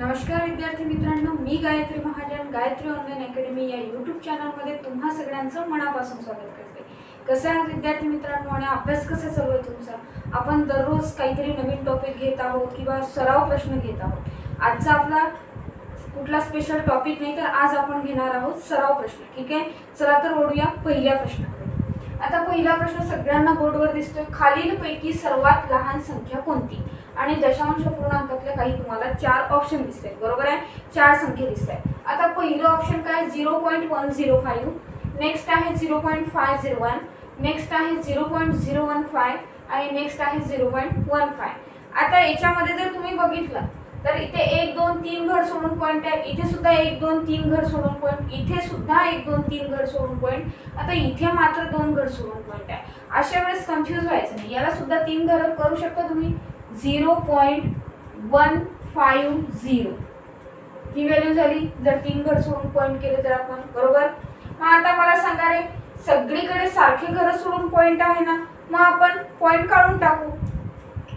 नमस्कार विद्यार्थी मित्रांनो, मी गायत्री महाजन गायत्री ऑनलाइन अकॅडमी या यूट्यूब चॅनलमध्ये तुम्हा सगळ्यांचं मनापासून स्वागत करते। कसे आहात विद्यार्थी मित्रांनो आणि अभ्यास कसा चालू आहे तुमचा? आपण दररोज काहीतरी नवीन टॉपिक घेत आहोत किंवा सराव प्रश्न घेत आहोत। आजचा आपला कुठला स्पेशल टॉपिक नाही, तर आज आपण घेणार आहोत सराव प्रश्न। ठीक आहे, चला तर ओढूया पहिल्या प्रश्नाकडे। आता पहिला प्रश्न सगळ्यांना बोर्डवर दिसतोय, खालीलपैकी सर्वात लहान संख्या कोणती? आणि दशांश पूर्णांकातले काही तुम्हाला 4 ऑप्शन दिसतात, बरोबर आहे? 4 संख्या दिसतात। आता पहिलं ऑप्शन काय? 0.105, नेक्स्ट आहे 0.501, नेक्स्ट आहे 0.015 आणि नेक्स्ट आहे 0.15। आता याच्यामध्ये जर तुम्ही बघितलं तर इथे 1 2 3 घर सोडून पॉइंट आहे, इथे सुद्धा 1 2 3 घर सोडून पॉइंट, इथे सुद्धा 1 2 3 घर सोडून पॉइंट, आता इथे मात्र 2 घर सोडून पॉइंट आहे। अशा वेळेस कन्फ्यूज व्हायचं नाही, याला सुद्धा 3 घर करू शकता तुम्ही। 0.150 ही व्हॅल्यू झाली जर 3 घर सोडून पॉइंट केले तर आपण, बरोबर? मग आता मला सांगा रे, सगळीकडे सारखे घर सोडून पॉइंट आहे ना, मग आपण पॉइंट काढून टाकू।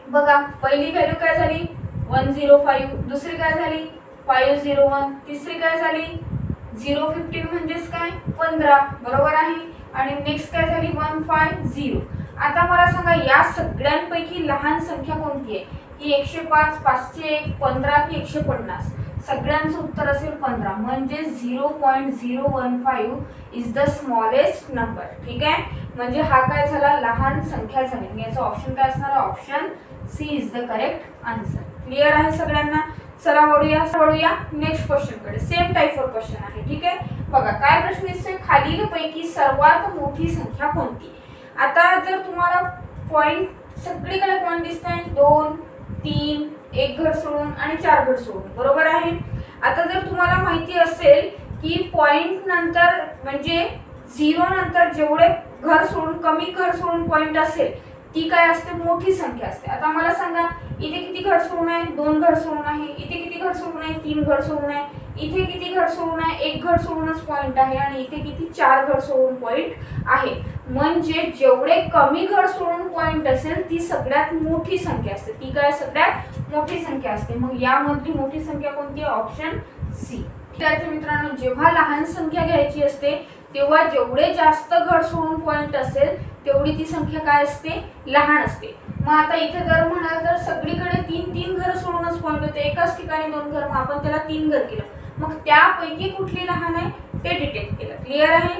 बघा, पहिली व्हॅल्यू काय झाली? 105, दुसरी काय झाली? 501, तिसरी काय झाली? 015 म्हणजेच काय? 15, बरोबर आहे? आणि नेक्स्ट काय झाली? 150। आता मला सांगा, या सगळ्यांपैकी लहान संख्या कोणती आहे? ही 105, 501, 15 की 150? सगळ्यांचं उत्तर असेल 15, म्हणजे 0.015 इज द स्मॉलेस्ट नंबर। ठीक आहे, म्हणजे हा काय झाला? लहान संख्या झाली। याचा ऑप्शन काय असणार? Option C is the correct answer. Clear आहे सगळ्यांना? चला वळूया नेक्स्ट क्वेश्चन कडे। सेम टाइप ऑफ क्वेश्चन आहे। ठीक आहे, बघा काय प्रश्न दिसतोय, खालीलपैकी सर्वात मोठी संख्या कोणती? आता जर तुम्हाला पॉइंट सगळीकडे पॉइंट दिसताय, 2 3 एक घर सोडून आणि 4 घर सोडून, बरोबर आहे? आता जर तुम्हाला माहिती असेल की पॉइंट नंतर म्हणजे 0 नंतर जेवढे घर सोडून कमी घर सोडून पॉइंट असेल ती काय असते? मोठी संख्या असते। आता मला सांगा, इथे किती घर सोडून आहे? 2 घर सोडून आहे। इथे किती घर सोडून आहे? 3 घर सोडून आहे। इथे किती घर सोडून आहे? 1 घर सोडूनच पॉइंट आहे। आणि इथे किती? 4 घर सोडून पॉइंट आहे। म्हणजे जेवढे कमी घर सोडून पॉइंट असेल ती सगळ्यात मोठी संख्या असते। ती काय? सगळ्यात मोठी संख्या असते। मग यामधली मोठी संख्या कोणती आहे? Option C. विद्यार्थी मित्रांनो, जेव्हा लहान संख्या घ्यायची असते तेव्हा जेवढे जास्त घर सोडून पॉइंट असेल तेवढी ती संख्या काय असते? लहान असते। मग आता इथे जर म्हणाल तर सगळीकडे 3 घर सोडूनच पॉइंट होते, एकाच ठिकाणी 2 घर, मग आपण त्याला 3 घर केलं। मग त्यापैकी कुठली लहान आहे ते डिटेक्ट केलं। क्लियर आहे?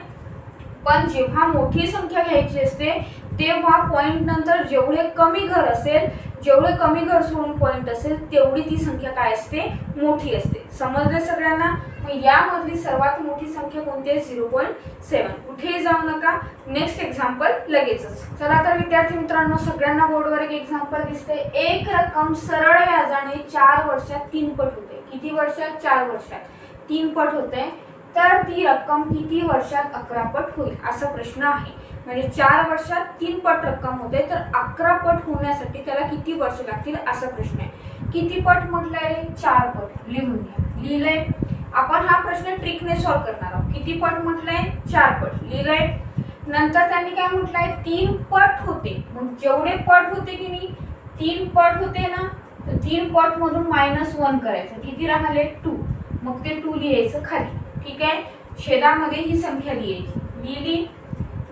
पण जेव्हा मोठी संख्या घ्यायची असते तेव्हा पॉइंट नंतर जेवढे कमी घर असेल, जेवढे कमी घर सोडून पॉइंट असेल तेवढी ती संख्या काय असते? मोठी असते। समजले सगळ्यांना? मग यामधली सर्वात मोठी संख्या कोणती आहे? 0.7। कुठेही जाऊ नका, नेक्स्ट एक्झाम्पल लगेचच। चला तर विद्यार्थी मित्रांनो, सगळ्यांना बोर्डवर एक एक्झाम्पल दिसते। एक रक्कम सरळ व्याजाने 4 वर्षात 3 पट होते। किती वर्षात? 4 वर्षात 3 पट होते, तर ती रक्कम किती वर्षात 11 पट होईल? असा प्रश्न आहे। म्हणजे 4 वर्षात 3 पट रक्कम होते, तर 11 पट होण्यासाठी त्याला किती वर्ष लागतील असा प्रश्न आहे। किती पट म्हटलंय रे? 4 पट। लिहून घ्या। लिहिलंय? आपण हा प्रश्न ट्रिकने सॉल्व्ह करणार आहोत। किती पट म्हटलंय? 4 पट। लिहिलंय? नंतर त्यांनी काय म्हटलंय? 3 पट होते। मग जेवढे पट होते की नाही, 3 पट होते ना, तर 3 पट मधून -1 करायचं। किती राहिले? 2। मग ते 2 लिहायचं खाली। ठीक आहे, छेदामध्ये ही संख्या लिहायची। लिहिली?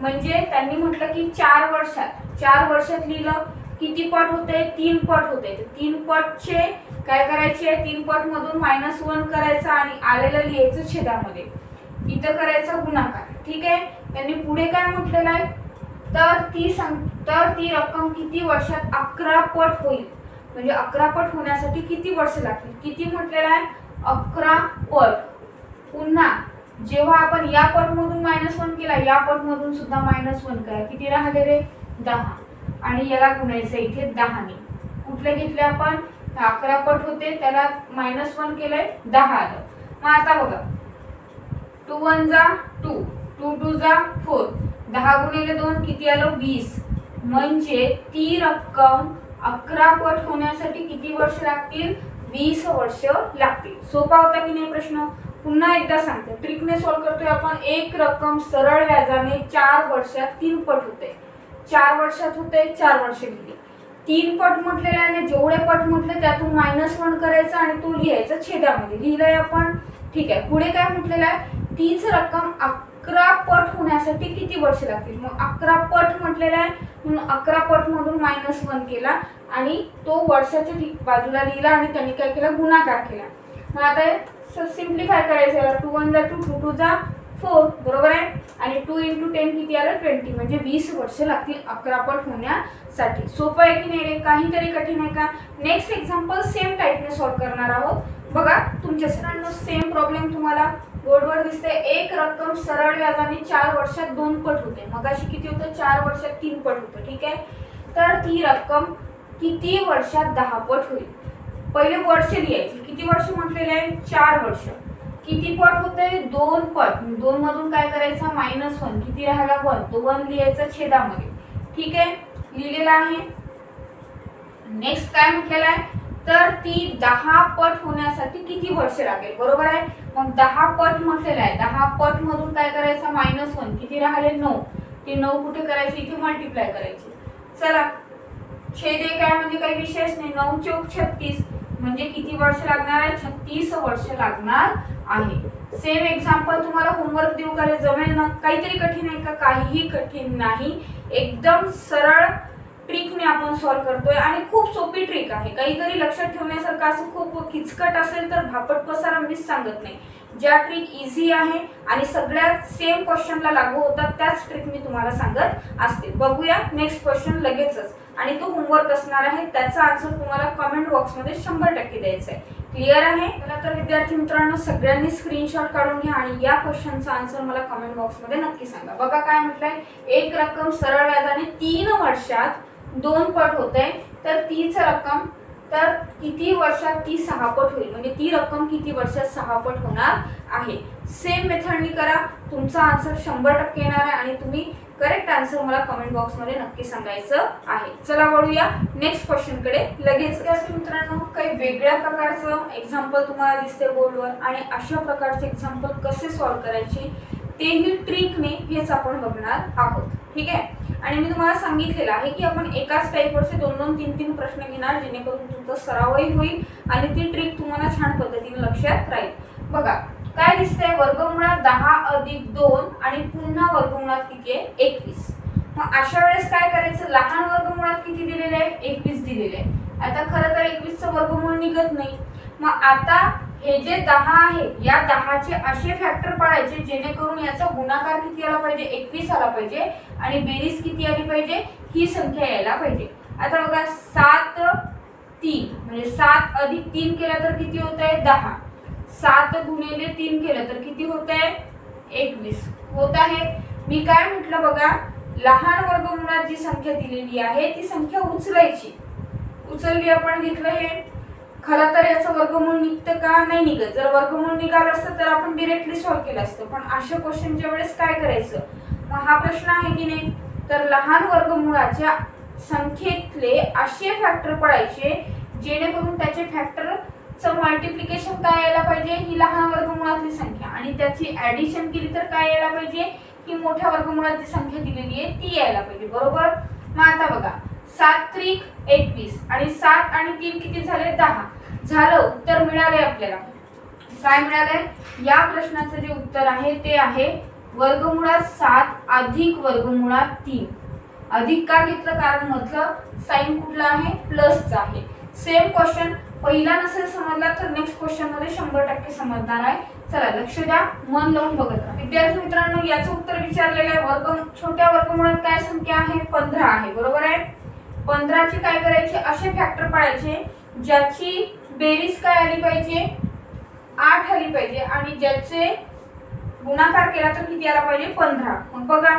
म्हणजे त्यांनी म्हटलं की 4 वर्षात लिहिलं। किती पट होते? 3 पट होते। तर 3 पटचे काय करायचे? 3 पट मधून -1 करायचं आणि आलेलं लिहायचं छेदामध्ये। इथं करायचा गुणाकार। ठीक आहे, त्यांनी पुढे काय म्हटलेलं आहे? तर ती रक्कम किती वर्षात 11 पट होईल? म्हणजे 11 पट होण्यासाठी किती वर्ष लागतील? किती म्हटलेलं आहे? 11 पट। पुन्हा जेव्हा आपण या पट मधून -1 केला, या पट मधून सुद्धा -1 करा। किती राहिले रे? 10। आणि याला गुणायचं इथे 10 ने। कुठले घेतले आपण? 11 पट होते, त्याला -1 केलंय, 10 आलं। मग आता बघा, 2 1 जा 2, 2 2 जा 4, 10 गुणिले 2 किती आलं? 20। म्हणजे ती रक्कम 11 पट होण्यासाठी किती वर्ष लागतील? 20 वर्ष लागतील। सोपा होता की नाही प्रश्न? पुन्हा एकदा सांगते, ट्रिकने सॉल्व्ह करतोय आपण। एक रक्कम सरळ व्याजाने 4 वर्षात 3 पट होते। 4 वर्षात होते, 4 वर्ष गेली। 3 पट म्हटलेलं आहे, जेवढे पट म्हटले त्यातून -1 करायचं आणि तो लिहायचा छेदामध्ये. लिहिलंय आपण, ठीक आहे. पुढे काय म्हटलेलं आहे, तीच रक्कम 11 पट होण्यासाठी किती वर्ष लागतील. मग 11 पट म्हटलेलं आहे म्हणून 11 पट मधून -1 केला आणि तो वर्षाच्या बाजूला लिहिला आणि त्यांनी काय केलं, गुणाकार केला. मग आता सिम्प्लिफाय करायचं याला. 2 1 जा 2, 2 2 जा 4, बरोबर आहे. आणि 2 × 10 किती आलं, 20. म्हणजे 20 वर्ष लागतील 11 पट होण्यासाठी. सोपं आहे की नाही रे, काहीतरी कठीण आहे का. नेक्स्ट एक्झाम्पल सेम टाईपने सॉल्व्ह करणार आहोत. बघा तुमच्यासाठी सेम प्रॉब्लेम तुम्हाला बोर्डवर दिसते. एक रक्कम सरळ व्याजाने 4 वर्षात 2 पट होते. मगाशी किती होतं, 4 वर्षात 3 पट होतं, ठीक आहे. तर ती रक्कम किती वर्षात 10 पट होईल. पहिले वर्ष लिहायची. किती वर्ष म्हटलेले आहे, 4 वर्ष. किती पट होते, 2 पट. 2 मधून काय करायचं, -1. किती राहिला, 1. तो 1 लिहायचा छेदामध्ये, ठीक आहे. लिहिलेला आहे. नेक्स्ट काय म्हटलेलं आहे, तर ती 10 पट होण्यासाठी किती वर्ष लागेल, बरोबर आहे. मग 10 पट म्हटलेलं आहे. 10 पट मधून काय करायचं, -1. किती राहिले, 9. ते 9 कुठे करायचे, इथे मल्टिप्लाय करायचे. चला छेद काय म्हणजे काही विशेष नाही. 9 चौक 36 म्हणजे किती वर्ष लागणार आहे, 36 वर्ष लागणार आहे. सेम एक्झाम्पल तुम्हाला होमवर्क देऊ का, जमेल ना. काहीतरी कठीण आहे का, काहीही कठीण नाही. एकदम सरळ ट्रिकने आपण सॉल्व्ह करतोय आणि खूप सोपी ट्रिक आहे. काहीतरी लक्षात ठेवण्यासारखं असं खूप किचकट असेल तर भापट पसारा मीच सांगत नाही. ज्या ट्रिक इझी आहे आणि सगळ्यात सेम क्वेश्चनला लागू होतात त्याच ट्रिक मी तुम्हाला सांगत असते. बघूया नेक्स्ट क्वेश्चन लगेचच, आणि तो होमवर्क असणार आहे. त्याचा आन्सर तुम्हाला कमेंट बॉक्समध्ये 100% द्यायचा आहे. क्लिअर आहे. चला तर विद्यार्थी मित्रांनो, सगळ्यांनी स्क्रीनशॉट काढून घ्या आणि या क्वेश्चनचा आन्सर मला कमेंट बॉक्समध्ये नक्की सांगा. बघा काय म्हटलंय, एक रक्कम सरळ व्याजाने 3 वर्षात 2 पट होते. तर तीच रक्कम तर किती वर्षात ती 6 पट होईल. म्हणजे ती रक्कम किती वर्षात 6 पट होणार आहे. सेम मेथडनी करा, तुमचा आन्सर 100% येणार आहे आणि तुम्ही करेक्ट आन्सर मला कमेंट बॉक्समध्ये नक्की सांगायचं आहे. चला वळूया नेक्स्ट क्वेश्चन कडे लगेच. मित्रांनो, काही वेगळ्या प्रकारचं एक्झाम्पल तुम्हाला दिसते बोर्डवर आणि अशा प्रकारचे एक्झाम्पल कसे सॉल्व्ह करायचे तेही ट्रिकने हेच आपण बघणार आहोत, ठीक आहे. आणि मी तुम्हाला सांगितलेलं आहे की आपण एकाच टाईपवरचे 2-2, 3-3 प्रश्न घेणार जेणेकरून तुमचा सरावही होईल आणि ती ट्रिक तुम्हाला छान पद्धतीने लक्षात राहील. बघा काय दिसतंय, वर्गमुळात 10 + 2 आणि पुन्हा वर्गमुळात किती आहे, 21. मग अशा वेळेस काय करायचं, लहान वर्गमुळात किती दिलेले आहे, 21 दिलेले आहे. आता खरं तर 21चं वर्गमूळ निघत नाही. मग आता हे जे 10 आहे या 10चे असे फॅक्टर पाडायचे जेणेकरून याचा गुणाकार किती आला पाहिजे, 21 आला पाहिजे आणि बेरीज किती आली पाहिजे, ही संख्या यायला पाहिजे. आता बघा 7 3 म्हणजे 7 + 3 केलं तर किती होत आहे, 10. 7 × 3 केलं तर किती होत आहे, 21 होत आहे. मी काय म्हटलं बघा, लहान वर्गमुळात जी संख्या दिलेली आहे ती संख्या उचलायची. उचलली आपण, घेतलं हे. खरं तर याचं वर्गमूळ निघतं का, नाही निघत. जर वर्गमूळ निघालं असतं तर आपण डिरेक्टली सॉल्व्ह केलं असतं. पण अशा क्वेश्चनच्या वेळेस काय करायचं, मग हा प्रश्न आहे की नाही. तर लहान वर्गमुळाच्या संख्येतले असे फॅक्टर पडायचे जेणेकरून त्याचे फॅक्टरचं मल्टिप्लिकेशन काय यायला पाहिजे, ही लहान वर्गमुळातली संख्या, आणि त्याची ऍडिशन केली तर काय यायला पाहिजे, ही मोठ्या वर्गमुळातली संख्या दिलेली आहे ती यायला पाहिजे, बरोबर. मग आता बघा 7 त्रिक 21 आणि 7 आणि 3 किती झाले, 10 झालं. उत्तर मिळाले आपल्याला. काय मिळाले, या प्रश्नाचं जे उत्तर आहे ते आहे वर्गमुळात 7 अधिक वर्गमुळात 3. अधिक का घेतलं, कारण मधलं साइन कुठला आहे, प्लसचा आहे. सेम क्वेश्चन पहिला नसेल समजला तर नेक्स्ट क्वेश्चन मध्ये 100% समजणार आहे. चला लक्ष द्या, मन लावून बघत राहा. विद्यार्थी मित्रांनो, याचं उत्तर विचारलेलं आहे. छोट्या वर्गमुळात काय संख्या आहे, 15 आहे, बरोबर आहे. 15ची काय करायचे, असे फॅक्टर पाडायचे ज्याची बेरीज काय आली पाहिजे, 8 आली पाहिजे आणि ज्याचे गुणाकार केला तर किती आला पाहिजे, 15. मग बघा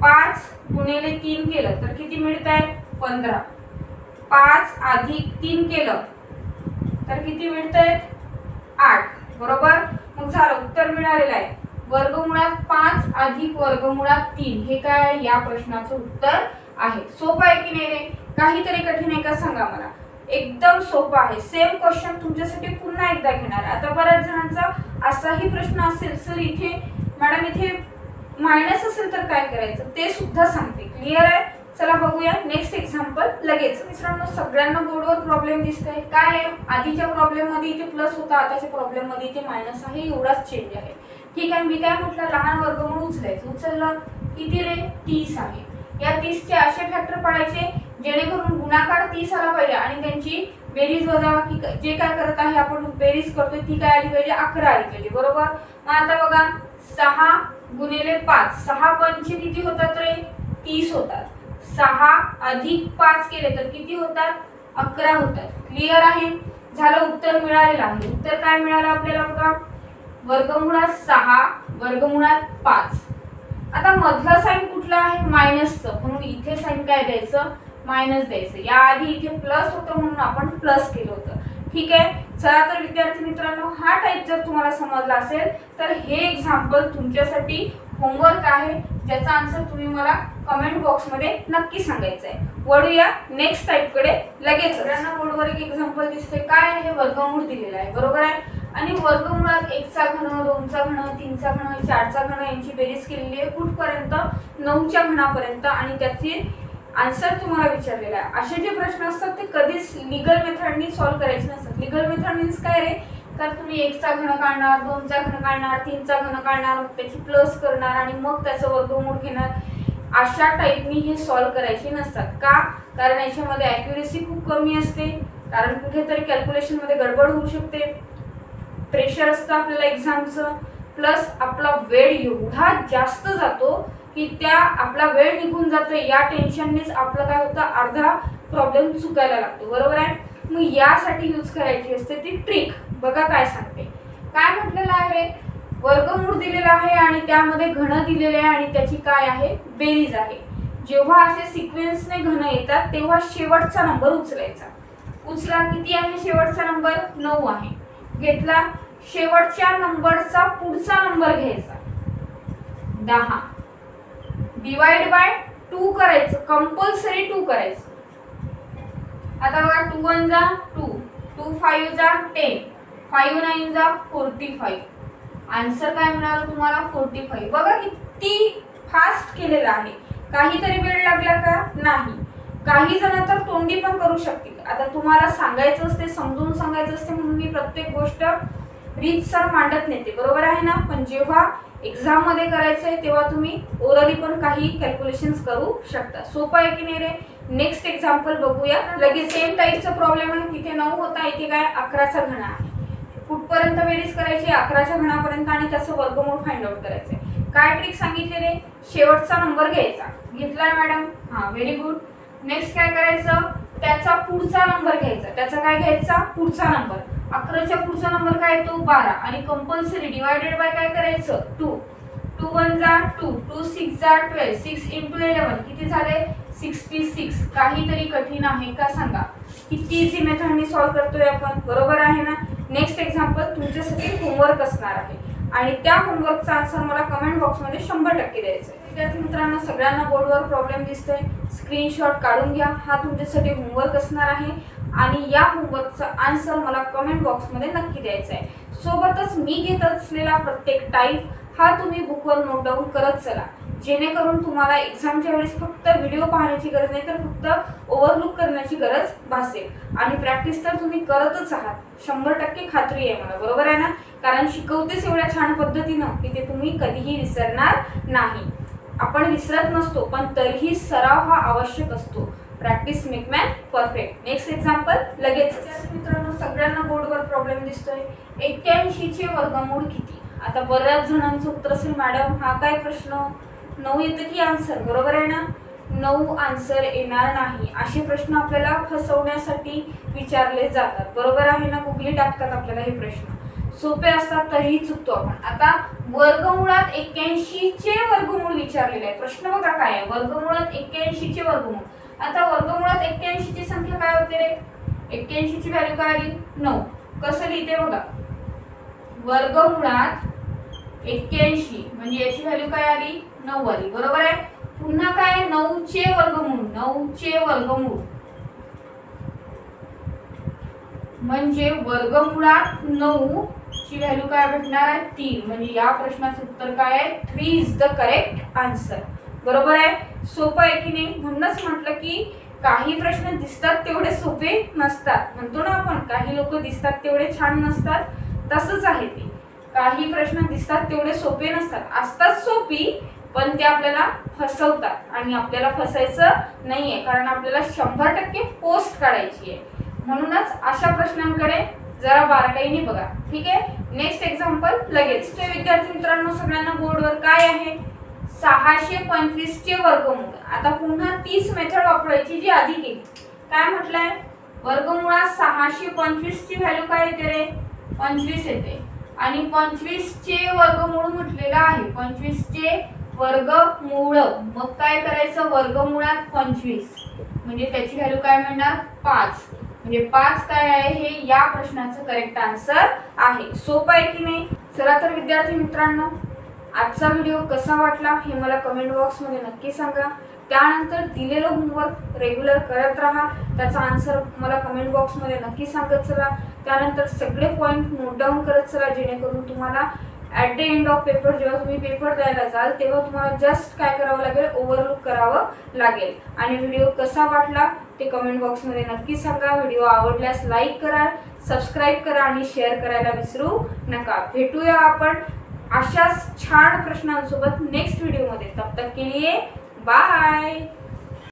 5 × 3 केलं तर किती मिळत आहे, 15. 5 + 3 केलं तर किती मिळत आहे, 8, बरोबर. मग झालं, उत्तर मिळालेलं आहे. वर्गमुळात 5 अधिक वर्गमुळात 3 हे काय या प्रश्नाचं उत्तर आहे. सोपं आहे की नाही रे, काहीतरी कठीण आहे का सांगा मला. एकदम सोपं आहे. सेम क्वेश्चन तुमच्यासाठी पुन्हा एकदा घेणार. आता बऱ्याच जणांचा असाही प्रश्न असेल, सर इथे मॅडम इथे मायनस असेल तर काय करायचं, ते सुद्धा सांगते. क्लिअर आहे. चला बघूया नेक्स्ट एक्झाम्पल लगेच. मित्रांनो सगळ्यांना बोर्डवर प्रॉब्लेम दिसतंय. काय आहे, आधीच्या प्रॉब्लेम मध्ये इथे प्लस होता, आताच्या प्रॉब्लेम मध्ये इथे मायनस आहे, एवढाच चेंज आहे. ठीक आहे, मी काय म्हटलं, लहान वर्गमूळ उचलायचं. उचललं किती रे, 30 आहे. या 30 चे असे फॅक्टर पडायचे जेणेकरून गुणाकार 30 आला पाहिजे आणि त्यांची बेरीज वजाबाकी जे काय करत आहे आपण बेरीज करतोय ती काय आली पाहिजे, 11 आली पाहिजे. बरोबर. मग आता बघा 6 गुणिले 5, 6 पंचे किती होतात रे, 30 होतात. 6 अधिक 5 केले तर किती होतात, 11 होतात. क्लिअर आहे. झालं, उत्तर मिळालेलं आहे. उत्तर काय मिळालं आपल्याला बघा, वर्गमुळात 6 वर्गमुळात 5. आता मधला साइन कुठला आहे, मायनसचं, म्हणून इथे साइन काय द्यायचं, मायनस द्यायचं. या आधी इथे प्लस होतं म्हणून आपण प्लस केलं होतं. ठीक आहे. चला तर विद्यार्थी मित्रांनो, हा टाइप जर तुम्हाला समजला असेल तर हे एक्झाम्पल तुमच्यासाठी होमवर्क आहे, ज्याचा आन्सर तुम्ही मला कमेंट बॉक्स मध्ये नक्की सांगायचं आहे. वळूया नेक्स्ट टाइप कडे लगेच. सगळ्यांना बोर्डवर एक एक्झाम्पल दिसते. काय आहे, वर्गमूळ दिलेला आहे. बरोबर आहे. आणि वर्गमुळात 1 चा घन, 2 चा घन, 3 चा घन, 4 चा घन यांची बेरीज केलेली आहे कुठपर्यंत, 9 च्या घनापर्यंत. आणि त्याची आन्सर तुम्हाला विचारलेला आहे. असे जे प्रश्न असतात ते कधीच लीगल मेथडनी सॉल्व्ह करायचे नसतात. लीगल मेथड मीन्स काय रे, तर तुम्ही 1 चा घन काढणार, 2 चा घन काढणार, 3 चा घन काढणार, मग त्याची प्लस करणार आणि मग त्याचं वर्गमूळ घेणार. अशा टाइपनी हे सॉल्व्ह करायचे नसतात. का, कारण याच्यामध्ये ॲक्युरेसी खूप कमी असते, कारण कुठेतरी कॅल्क्युलेशन मध्ये गडबड होऊ शकते, प्रेशर असतं आपल्याला एक्झामचं, प्लस आपला वेळ एवढा जास्त जातो की त्या आपला वेळ निघून जातो. या टेन्शननेच आपलं काय होतं, अर्धा प्रॉब्लेम चुकायला लागतो. बरोबर आहे. मग यासाठी यूज करायची असते ती ट्रिक. बघा काय सांगते. काय म्हटलेलं आहे, वर्गमूळ दिलेला आहे आणि त्यामध्ये घन दिलेले आहे आणि त्याची काय आहे, बेरीज आहे. जेव्हा असे सिक्वेन्सने घन येतात तेव्हा शेवटचा नंबर उचलायचा. उचला, किती आहे शेवटचा नंबर, 9 आहे. घेतला, शेवटच्या नंबरचा पुढचा नंबर घ्यायचा, 10 डिवाइड बाय 2 करायचं, कंपल्सरी 2 करायचं. आता बघा 2 1 जा 2, 2 5 जा 10, 5 9 जा 45. आन्सर काय मिळालं तुम्हाला, 45. बघा किती फास्ट केलेलं आहे. काहीतरी वेळ लागला का, नाही. काही जण तर तोंडी पण करू शकतील. आता तुम्हाला सांगायचं असते, समजून सांगायचं असते म्हणून मी प्रत्येक गोष्ट रीतसर मांडत नेते. बरोबर आहे ना. पण जेव्हा एक्झाम मध्ये करायचंय तेव्हा तुम्ही ओरली पण काही कॅल्क्युलेशन्स करू शकता. सोपं आहे की नाही रे. नेक्स्ट एक्झाम्पल बघूया लगेच. सेम टाईपचा प्रॉब्लेम आहे. तिथे 9 होता, इथे काय 11 चा घन आहे. कुठपर्यंत बेरीज करायची, 11 च्या घनापर्यंत आणि त्याचं वर्गमूळ फाइंड आउट करायचंय. काय ट्रिक सांगितले रे, शेवटचा नंबर घ्यायचा. घेतलाय मॅडम, हा व्हेरी गुड. नेक्स्ट काय करायचं, त्याचा पुढचा नंबर घ्यायचा. त्याचा काय घ्यायचा, पुढचा नंबर. 11 च्या पुढचा नंबर काय येतो, 12 आणि कंपल्सरी डिवाइडेड बाय काय करायचं, 2. 2 1 जा 2, 2 6 जा 12, 6 × 11 किती झाले, 66. काहीतरी कठीण आहे का सांगा. किती इझी मेथडनी सॉल्व्ह करतोय आपण. बरोबर आहे ना. नेक्स्ट एक्झाम्पल तुमच्यासाठी होमवर्क असणार आहे आणि त्या होमवर्कचा आन्सर मला कमेंट बॉक्समध्ये 100% द्यायचा आहे. विद्यार्थी मित्रांनो, सगळ्यांना बोर्डवर प्रॉब्लेम दिसतोय, स्क्रीनशॉट काढून घ्या. हा तुमच्यासाठी होमवर्क असणार आहे आणि या होमवर्कचा आन्सर मला कमेंट बॉक्समध्ये नक्की द्यायचा आहे. सोबतच मी घेत असलेला प्रत्येक टाईप हा तुम्ही बुकवर नोट डाऊन करत चला, जेणेकरून तुम्हाला एक्झामच्या वेळेस फक्त व्हिडिओ पाहण्याची गरज नाही तर फक्त ओव्हरलुक करण्याची गरज भासेल. आणि प्रॅक्टिस तर तुम्ही करतच आहात, 100% खात्री आहे मला. बरोबर आहे ना. कारण शिकवतेच एवढ्या छान पद्धतीनं की ते तुम्ही कधीही विसरणार नाही. आपण विसरत नसतो पण तरीही सराव हा आवश्यक असतो. Practice make man perfect. Next example लगेच. मित्रांनो, सगळ्यांना बोर्डवर प्रॉब्लेम दिसतोय. 81 चे वर्गमूळ किती. आता बऱ्याच जणांचं उत्तर असेल, मॅडम हा काय प्रश्न, 9 येतं की आन्सर. बरोबर आहे ना. 9 आन्सर येणार नाही. असे प्रश्न आपल्याला फसवण्यासाठी विचारले जातात. बरोबर आहे ना. गुगली टाकतात आपल्याला हे प्रश्न. सोपे असतात तरीही चुकतो आपण. आता वर्गमुळात 81 चे वर्गमूळ विचारलेले आहे. प्रश्न बघा काय आहे, वर्गमुळात 81 चे वर्गमूळ. आता वर्गमुळात 81 ची संख्या काय होते रे, 81 ची व्हॅल्यू काय आली, 9. कसं लिहिते बघा, वर्गमुळात 81 म्हणजे याची व्हॅल्यू काय आली, 9 आली. बरोबर आहे. पुन्हा काय, 9 चे वर्गमूळ. 9 चे वर्गमूळ म्हणजे वर्गमुळात 9 ची व्हॅल्यू काय भेटणार आहे, 3. म्हणजे या प्रश्नाचं उत्तर काय आहे, 3 इज द करेक्ट आन्सर. बरोबर आहे, सोपं आहे की नाही? म्हणूनच म्हटलं की काही प्रश्न दिसतात तेवढे सोपे नसतात. म्हणतो ना आपण काही लोक दिसतात तेवढे छान नसतात, तसंच आहे ते. काही प्रश्न दिसतात तेवढे सोपे नसतात, असतात सोपी पण ते आपल्याला फसवतात आणि आपल्याला फसायचं नाहीये, कारण आपल्याला 100% पोस्ट काढायची आहे. म्हणूनच अशा प्रश्नांकडे जरा बारकाईने बघा. ठीक आहे, नेक्स्ट एक्झाम्पल लगेच. ते विद्यार्थी मित्रांनो सगळ्यांना बोर्डवर काय आहे, 625 चे वर्गमूळ. आता पुन्हा तीच मेथड वापरायची जी आधी केली. काय म्हटलंय, वर्गमुळात 625 ची व्हॅल्यू काय येते रे, 25 येते. आणि 25 चे वर्गमूळ म्हटलेलं आहे, 25 चे वर्गमूळ. मग काय करायचं, वर्गमुळात 25 म्हणजे त्याची व्हॅल्यू काय मिळणार, 5. म्हणजे 5 काय आहे, हे या प्रश्नाचं करेक्ट आन्सर आहे. सोपं आहे की नाही? चला तर विद्यार्थी मित्रांनो, आजचा व्हिडिओ कसा वाटला हे मला कमेंट बॉक्समध्ये नक्की सांगा. त्यानंतर दिलेलं होमवर्क रेग्युलर करत राहा, त्याचा आन्सर मला कमेंट बॉक्समध्ये नक्की सांगत चला. त्यानंतर सगळे पॉईंट नोट डाऊन करत चला, जेणेकरून तुम्हाला at the end of paper जेव्हा तुम्ही पेपर द्यायला जाल तेव्हा तुम्हाला जस्ट काय करावं लागेल, ओव्हरलुक करावं लागेल. आणि व्हिडिओ कसा वाटला ते कमेंट बॉक्समध्ये नक्की सांगा. व्हिडिओ आवडल्यास लाईक करा, सबस्क्राईब करा आणि शेअर करायला विसरू नका. भेटूया आपण अशाच छान प्रश्नांसोबत नेक्स्ट व्हिडिओमध्ये. तब तक के लिए बाय.